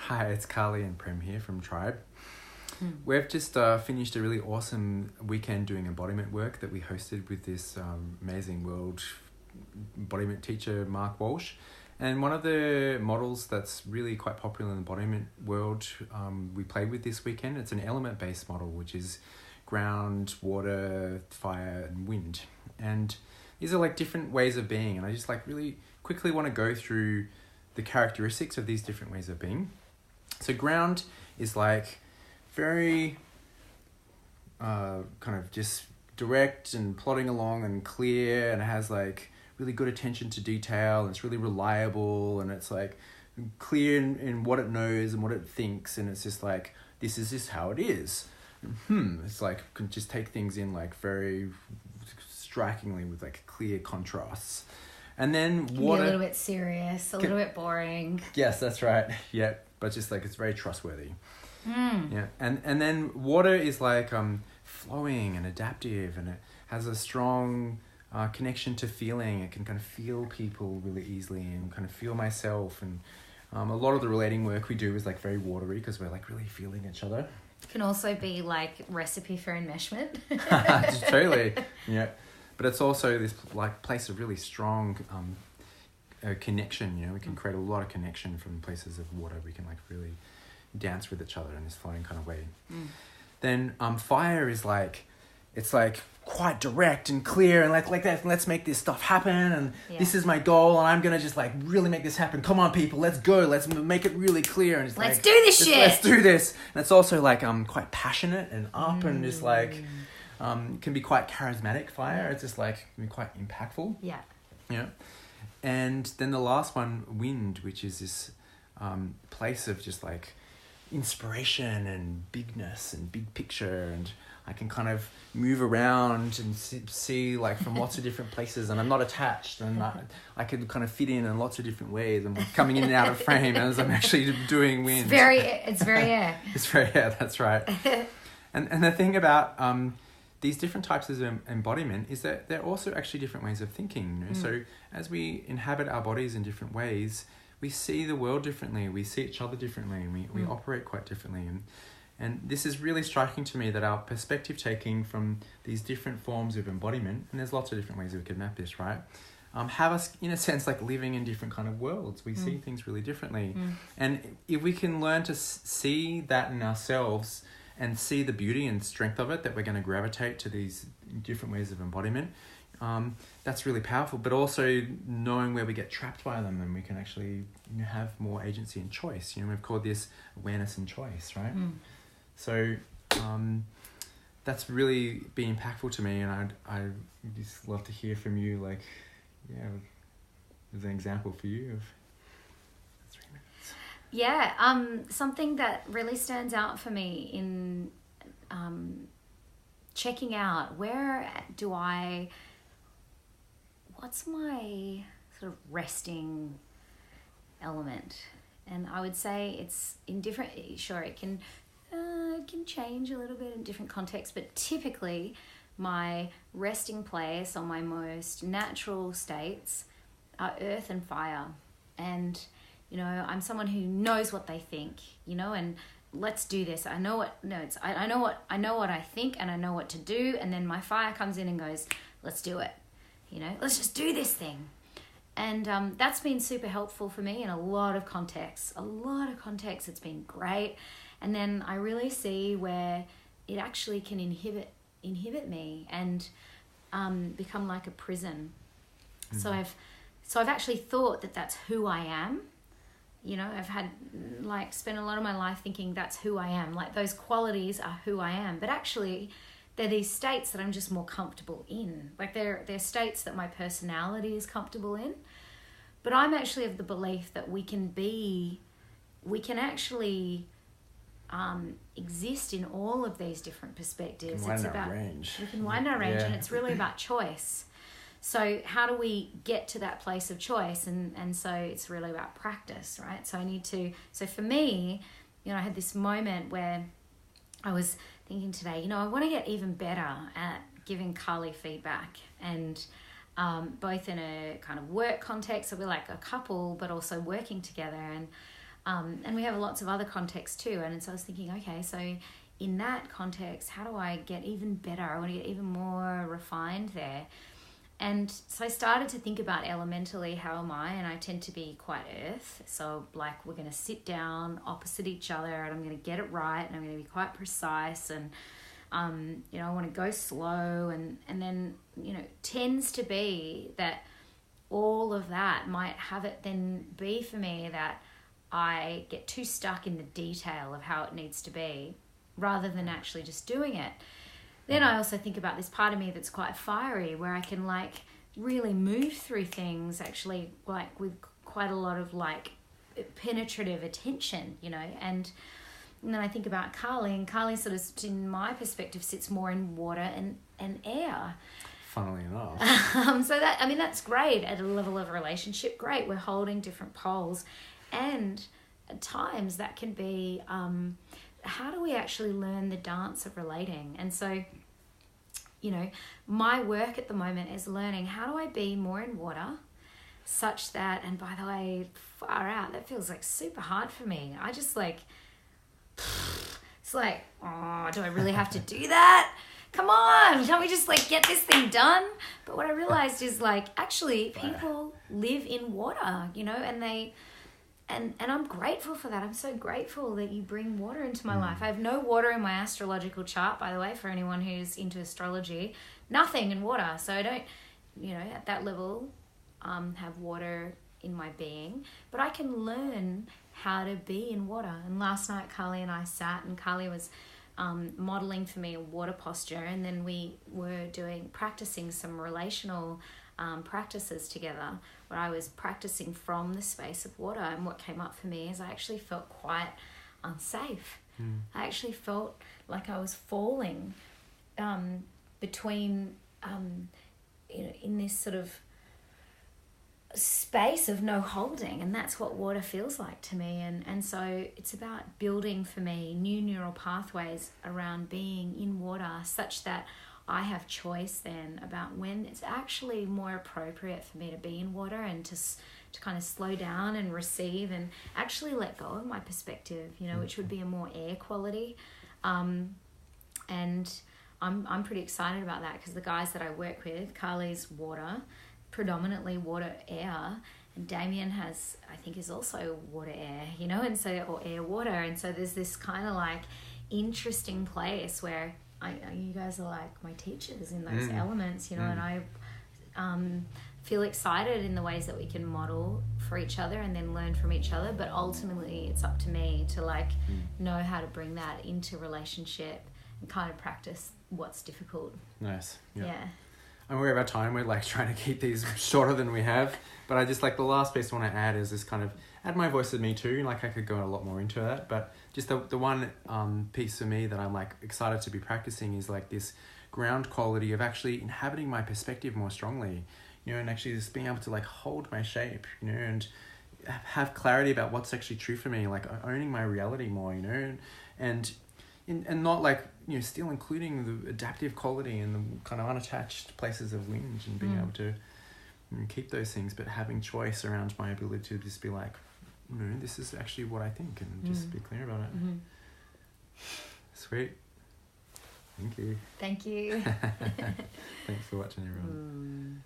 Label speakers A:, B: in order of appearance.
A: Hi, it's Carly and Prem here from Triibe. We've just finished a really awesome weekend doing embodiment work that we hosted with this amazing world embodiment teacher, Mark Walsh. And one of the models that's really quite popular in the embodiment world we played with this weekend, it's an element-based model, which is ground, water, fire, and wind. And these are like different ways of being. And I just like really quickly want to go through the characteristics of these different ways of being. So ground is like very kind of just direct and plodding along and clear, and it has like really good attention to detail, and it's really reliable, and it's like clear in what it knows and what it thinks, and it's just like, this is just how it is. It's like, can just take things in like very strikingly with like clear contrasts. And then water,
B: a little bit serious, a little bit boring.
A: Yes, that's right. Yeah, but just like it's very trustworthy. Yeah, and then water is like flowing and adaptive, and it has a strong connection to feeling. It can kind of feel people really easily and kind of feel myself. And a lot of the relating work we do is like very watery because we're like really feeling each other.
B: It can also be like recipe for enmeshment.
A: Totally, yeah. But it's also this like place of really strong connection. You know, we can create a lot of connection from places of water. We can like really dance with each other in this flowing kind of way. Then fire is like, it's like quite direct and clear and like that. Let's make this stuff happen, and this is my goal, and I'm gonna just like really make this happen. Come on, people, let's go. Let's make it really clear, and just
B: let's
A: like,
B: do this shit.
A: Let's do this. And it's also like quite passionate and up and just like can be quite charismatic. Fire, it's just like can be quite impactful. Yeah. And then the last one, wind, which is this place of just like inspiration and bigness and big picture, and I can kind of move around and see like from lots of different places, and I'm not attached, and I can kind of fit in lots of different ways. I'm coming in and out of frame as I'm actually doing wind.
B: It's very air.
A: It's very air, that's right. And the thing about these different types of embodiment is that they're also actually different ways of thinking. You know? So as we inhabit our bodies in different ways, we see the world differently, we see each other differently, and we operate quite differently. And this is really striking to me, that our perspective taking from these different forms of embodiment, and there's lots of different ways we could map this, right? Have us, in a sense, like living in different kind of worlds. We see things really differently. And if we can learn to see that in ourselves and see the beauty and strength of it, that we're going to gravitate to these different ways of embodiment, that's really powerful. But also knowing where we get trapped by them, and we can actually have more agency and choice. You know, we've called this awareness and choice, right? So that's really been impactful to me, and I just love to hear from you. Like, as an example for you of 3 minutes.
B: Yeah, something that really stands out for me in checking out what's my sort of resting element. And I would say it's in different, sure, it can change a little bit in different contexts, but typically my resting place or my most natural states are earth and fire. And, you know, I'm someone who knows what they think, you know, and let's do this. I know what I think, and I know what to do. And then my fire comes in and goes, let's do it. You know, let's just do this thing. And that's been super helpful for me in a lot of contexts. It's been great. And then I really see where it actually can inhibit me and become like a prison. So I've actually thought that that's who I am. You know, I've had like spent a lot of my life thinking that's who I am. Like those qualities are who I am. But actually, they're these states that I'm just more comfortable in. Like they're states that my personality is comfortable in. But I'm actually of the belief that we can actually exist in all of these different perspectives.
A: We can
B: widen our range, and it's really about choice. So how do we get to that place of choice? And so it's really about practice, right? So for me, you know, I had this moment where I was thinking today, you know, I want to get even better at giving Carly feedback, and both in a kind of work context, so we're like a couple, but also working together. And And we have lots of other contexts too. And so I was thinking, okay, so in that context, how do I get even better? I want to get even more refined there. And so I started to think about elementally, how am I? And I tend to be quite earth. So like we're going to sit down opposite each other and I'm going to get it right and I'm going to be quite precise and, you know, I want to go slow and then, you know, tends to be that all of that might have it then be for me that I get too stuck in the detail of how it needs to be rather than actually just doing it. Then I also think about this part of me that's quite fiery, where I can like really move through things actually like with quite a lot of like penetrative attention, you know. And then I think about Carly, and Carly sort of, in my perspective, sits more in water and air.
A: Funnily enough.
B: So that, I mean, that's great at a level of relationship. Great, we're holding different poles. And at times that can be, how do we actually learn the dance of relating? And so, you know, my work at the moment is learning how do I be more in water such that, and by the way, far out, that feels like super hard for me. I just like, it's like, oh, do I really have to do that? Come on, can't we just like get this thing done? But what I realized is like, actually people live in water, you know, and they, and I'm grateful for that. I'm so grateful that you bring water into my life. I have no water in my astrological chart, by the way, for anyone who's into astrology. Nothing in water. So I don't, you know, at that level, have water in my being. But I can learn how to be in water. And last night, Carly and I sat, and Carly was modeling for me a water posture. And then we were practicing some relational practices together, where I was practicing from the space of water. And what came up for me is I actually felt quite unsafe. I actually felt like I was falling between, you know, in this sort of space of no holding, and that's what water feels like to me. And so it's about building for me new neural pathways around being in water, such that I have choice then about when it's actually more appropriate for me to be in water, and to kind of slow down and receive and actually let go of my perspective, you know, which would be a more air quality. And I'm pretty excited about that, because the guys that I work with, Carly's water, predominantly water air, and Damien has, I think, is also water air, you know, and so, or air water. And so there's this kind of like interesting place where you guys are like my teachers in those elements, you know, and I feel excited in the ways that we can model for each other and then learn from each other. But ultimately it's up to me to like know how to bring that into relationship and kind of practice what's difficult.
A: Nice.
B: Yeah.
A: I'm aware of our time. We're like trying to keep these shorter than we have, but I just like the last piece I want to add is this kind of add my voice of me too. Like I could go a lot more into that, but just the one piece for me that I'm like excited to be practicing is like this ground quality of actually inhabiting my perspective more strongly, you know, and actually just being able to like hold my shape, you know, and have clarity about what's actually true for me, like owning my reality more, you know, and not like, you know, still including the adaptive quality and the kind of unattached places of whinge and being able to keep those things, but having choice around my ability to just be like, you know, this is actually what I think, and just be clear about it. Sweet. Thank you.
B: Thank you.
A: Thanks for watching, everyone.